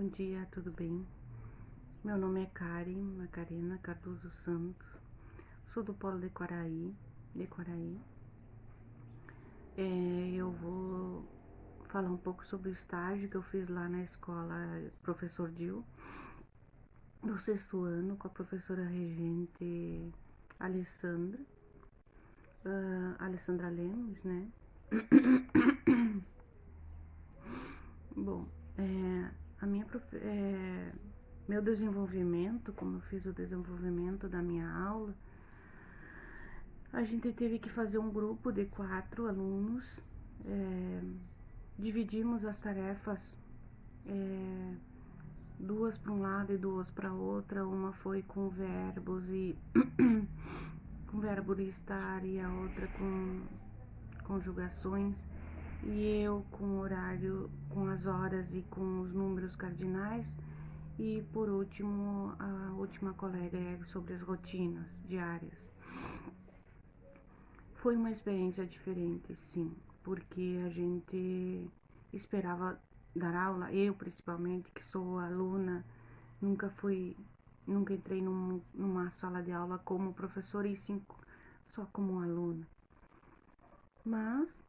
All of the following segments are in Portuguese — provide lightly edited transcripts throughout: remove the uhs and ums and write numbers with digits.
Bom dia, tudo bem? Meu nome é Karina Cardoso Santos, sou do Polo de Quaraí. Eu vou falar um pouco sobre o estágio que eu fiz lá na escola Professor Dil, no 6º ano, com a professora regente Alessandra Lemes, né? Bom, a minha meu desenvolvimento, como eu fiz o desenvolvimento da minha aula, a gente teve que fazer um grupo de 4 alunos, dividimos as tarefas, 2 para um lado e 2 para outra, uma foi com verbos e com verbo de estar e a outra com conjugações, e eu com horário, com as horas e com os números cardinais, e por último, a última colega é sobre as rotinas diárias. Foi uma experiência diferente, sim, porque a gente esperava dar aula, eu principalmente, que sou aluna, nunca entrei numa sala de aula como professora e sim só como aluna. Mas,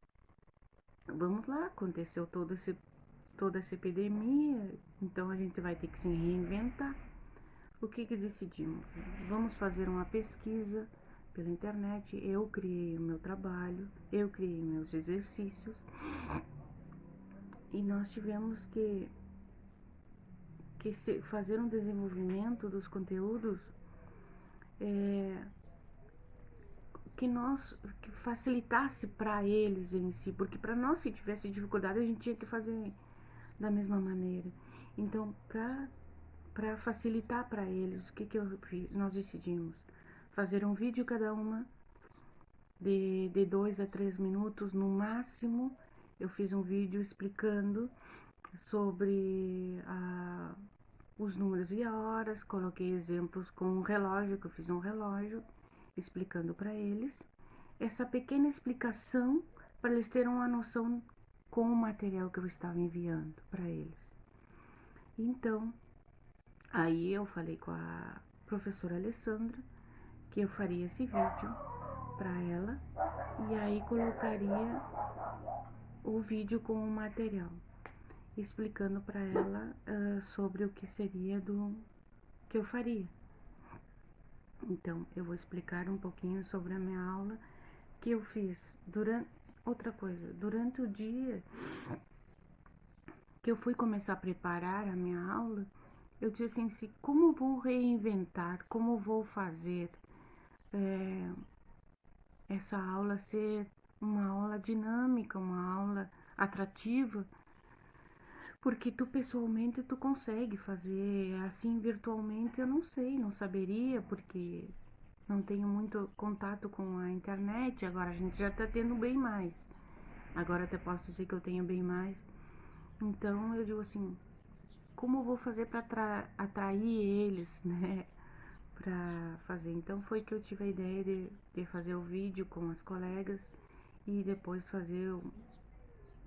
vamos lá, aconteceu toda essa epidemia, então a gente vai ter que se reinventar. O que decidimos? Vamos fazer uma pesquisa pela internet. Eu criei o meu trabalho, eu criei meus exercícios e nós tivemos que fazer um desenvolvimento dos conteúdos que facilitasse para eles em si, porque para nós, se tivesse dificuldade, a gente tinha que fazer da mesma maneira. Então, para facilitar para eles, o que eu fiz? Nós decidimos fazer um vídeo cada uma de 2 a 3 minutos no máximo. Eu fiz um vídeo explicando sobre os números e horas, coloquei exemplos com um relógio, que eu fiz um relógio, explicando para eles. Essa pequena explicação para eles terem uma noção com o material que eu estava enviando para eles. Então, aí eu falei com a professora Alessandra que eu faria esse vídeo para ela e aí colocaria o vídeo com o material, explicando para ela sobre o que seria do que eu faria. Então, eu vou explicar um pouquinho sobre a minha aula que eu fiz durante o dia que eu fui começar a preparar a minha aula, eu disse assim, como vou reinventar, como vou fazer essa aula ser uma aula dinâmica, uma aula atrativa, porque tu pessoalmente tu consegue fazer, assim virtualmente eu não sei, não saberia, porque não tenho muito contato com a internet, agora a gente já tá tendo bem mais, agora até posso dizer que eu tenho bem mais, então eu digo assim, como eu vou fazer para atrair eles, né, para fazer. Então foi que eu tive a ideia de fazer o vídeo com as colegas e depois fazer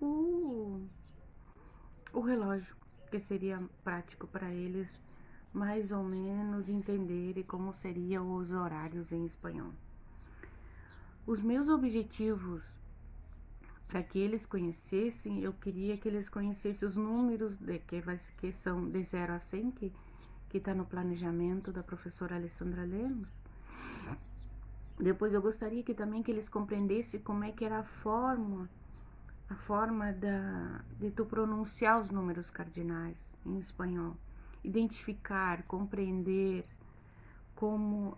o relógio, que seria prático para eles mais ou menos entenderem como seriam os horários em espanhol. Os meus objetivos para que eles conhecessem, eu queria que eles conhecessem os números que são de 0 a 100, que está no planejamento da professora Alessandra Lemos. Depois eu gostaria que eles compreendessem como é que era a forma de tu pronunciar os números cardinais em espanhol, identificar, compreender como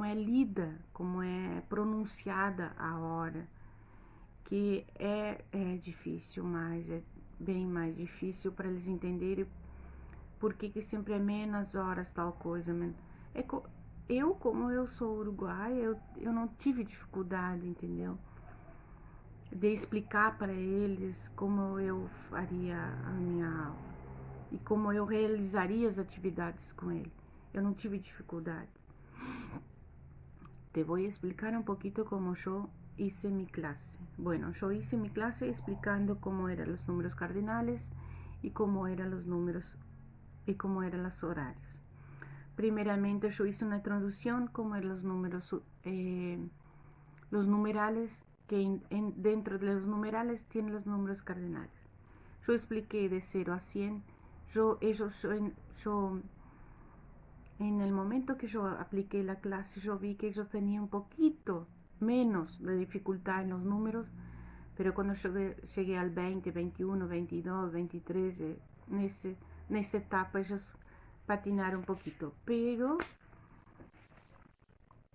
é lida, como é pronunciada a hora, que é difícil, mas é bem mais difícil para eles entenderem por que sempre é menos horas tal coisa. Como eu sou uruguaia, eu não tive dificuldade, entendeu? De explicar para eles como eu faria a minha aula e como eu realizaria as atividades com ele. Eu não tive dificuldade. Te voy a explicar un poquito cómo yo hice mi clase. Bueno, yo hice mi clase explicando cómo eran los números cardinales y cómo eran los números y cómo eran los horarios. Primeramente yo hice una introducción cómo eran los numerales, que dentro de los numerales tienen los números cardinales. Yo expliqué de 0 a 100. En el momento que yo apliqué la clase, yo vi que ellos tenían un poquito menos de dificultad en los números, pero cuando yo llegué al 20, 21, 22, 23, en esa etapa ellos patinaron un poquito, pero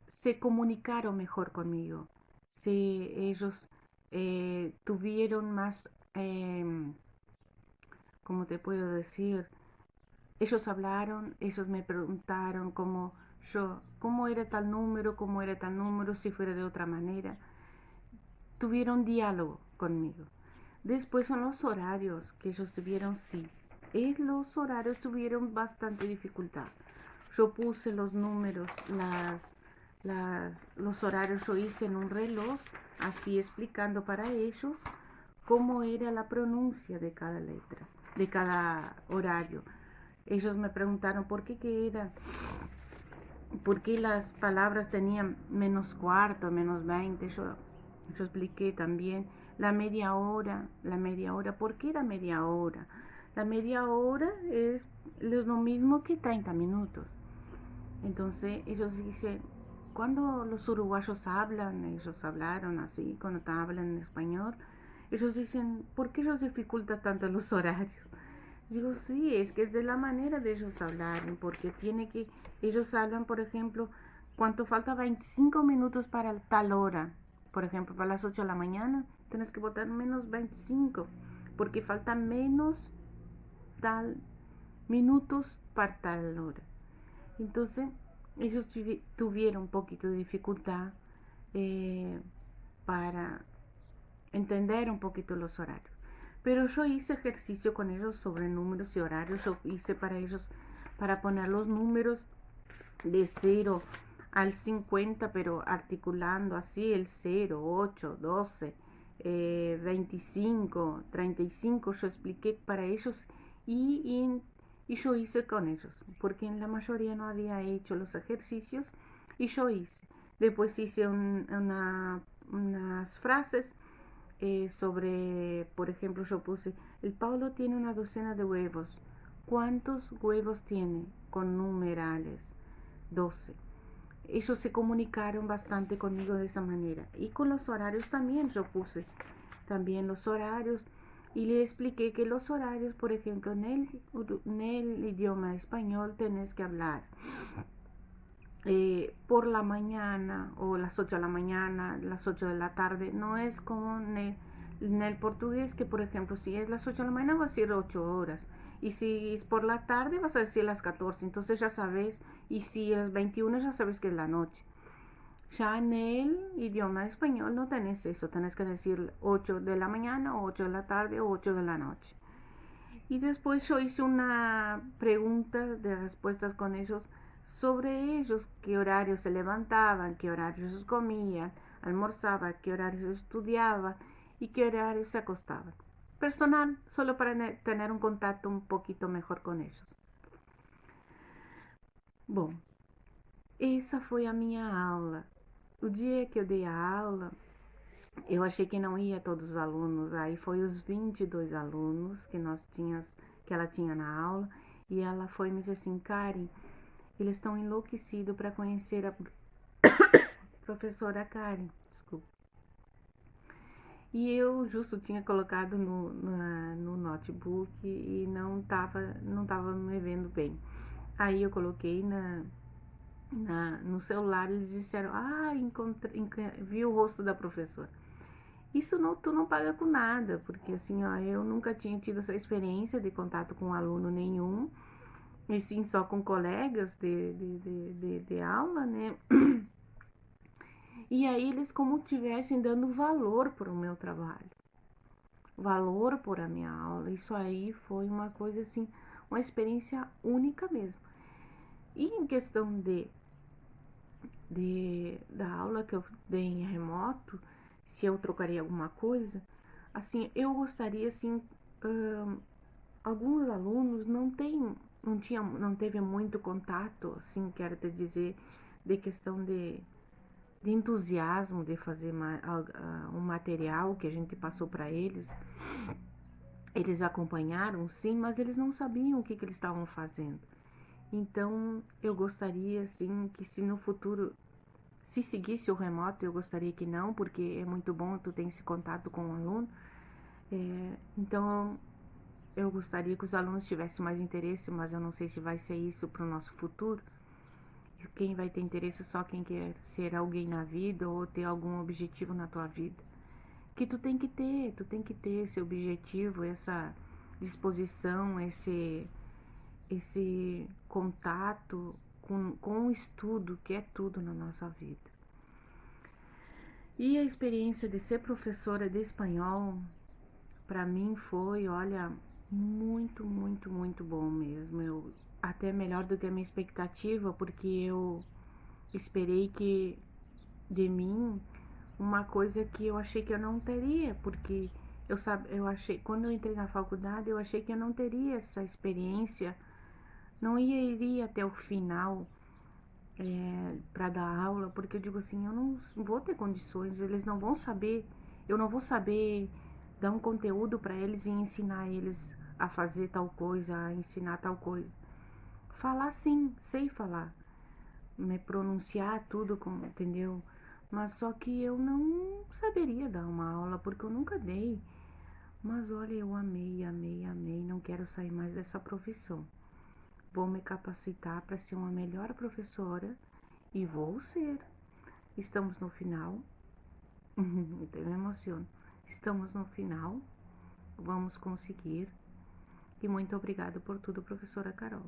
se comunicaron mejor conmigo. Ellos tuvieron más, ¿cómo te puedo decir? Ellos hablaron, ellos me preguntaron cómo era tal número, si fuera de otra manera. Tuvieron diálogo conmigo. Después son los horarios que ellos tuvieron, sí. Los horarios tuvieron bastante dificultad. Yo puse los números, los horarios, yo hice en un reloj, así explicando para ellos cómo era la pronuncia de cada letra, de cada horario. Ellos me preguntaron por qué las palabras tenían menos cuarto, menos 20. Yo expliqué también la media hora, ¿por qué era media hora? La media hora es lo mismo que 30 minutos. Entonces ellos dicen, cuando los uruguayos hablan, ellos hablaron así, cuando hablan en español, ellos dicen, ¿por qué ellos dificultan tanto los horarios? Digo, sí, es que es de la manera de ellos hablar, porque ellos hablan, por ejemplo, cuánto falta 25 minutos para tal hora. Por ejemplo, para las 8 de la mañana, tienes que botar menos 25, porque falta menos tal minutos para tal hora. Entonces, ellos tuvieron un poquito de dificultad para entender un poquito los horarios. Pero yo hice ejercicio con ellos sobre números y horarios. Yo hice para ellos, para poner los números de 0 al 50, pero articulando así el 0, 8, 12, 25, 35. Yo expliqué para ellos y yo hice con ellos, porque en la mayoría no había hecho los ejercicios y yo hice. Después hice unas frases por ejemplo, yo puse, el Paulo tiene una docena de huevos. ¿Cuántos huevos tiene? Con numerales, 12. Ellos se comunicaron bastante conmigo de esa manera. Y con los horarios también yo puse también los horarios y le expliqué que los horarios, por ejemplo, en el idioma español tenés que hablar por la mañana o las 8 de la mañana, las 8 de la tarde. No es como en el portugués que, por ejemplo, si es las 8 de la mañana vas a decir 8 horas. Y si es por la tarde vas a decir las 14. Entonces ya sabes. Y si es 21 ya sabes que es la noche. Ya en el idioma español no tenés eso. Tenés que decir 8 de la mañana o 8 de la tarde o 8 de la noche. Y después yo hice una pregunta de respuestas con ellos sobre ellos, qué horarios se levantaban, qué horarios comían, almorzaban, qué horarios estudiaban y qué horarios se acostaban. Personal, solo para tener un contacto un poquito mejor con ellos. Bom, essa foi a minha aula. O dia que eu dei a aula, eu achei que não ia todos os alunos, aí foi os 22 alunos que ela tinha na aula, e ela foi me dizer assim, Karen, eles estão enlouquecidos para conhecer a professora Karen, desculpa. E eu justo tinha colocado no notebook e não tava me vendo bem. Aí eu coloquei no celular, eles disseram, vi o rosto da professora. Isso tu não paga com nada, porque assim, ó, eu nunca tinha tido essa experiência de contato com aluno nenhum, e sim só com colegas de aula, né? E aí eles como tivessem dando valor para o meu trabalho, valor por a minha aula. Isso aí foi uma coisa assim, uma experiência única mesmo. E em questão da aula que eu dei em remoto, se eu trocaria alguma coisa, assim, eu gostaria, assim, alguns alunos não teve muito contato, assim, quero te dizer, de questão de entusiasmo de fazer um material que a gente passou para eles. Eles acompanharam, sim, mas eles não sabiam o que eles estavam fazendo. Então, eu gostaria, assim, que se no futuro, se seguisse o remoto, eu gostaria que não, porque é muito bom tu ter esse contato com o aluno. Então, eu gostaria que os alunos tivessem mais interesse, mas eu não sei se vai ser isso para o nosso futuro. Quem vai ter interesse é só quem quer ser alguém na vida ou ter algum objetivo na tua vida. Que tu tem que ter esse objetivo, essa disposição, esse contato com o estudo, que é tudo na nossa vida. E a experiência de ser professora de espanhol, para mim foi, olha, muito, muito, muito bom mesmo. Eu até melhor do que a minha expectativa, porque eu esperei que de mim uma coisa que eu achei que eu não teria, porque eu achei, quando eu entrei na faculdade, eu achei que eu não teria essa experiência, não iria até o final para dar aula, porque eu digo assim, eu não vou ter condições, eles não vão saber, eu não vou saber dar um conteúdo para eles e ensinar eles a fazer tal coisa, a ensinar tal coisa. Falar sim, sei falar, me pronunciar tudo, entendeu? Mas só que eu não saberia dar uma aula, porque eu nunca dei. Mas olha, eu amei, amei, amei, não quero sair mais dessa profissão. Vou me capacitar para ser uma melhor professora e vou ser. Estamos no final. Até me emociono. Estamos no final. Vamos conseguir. E muito obrigada por tudo, professora Carol.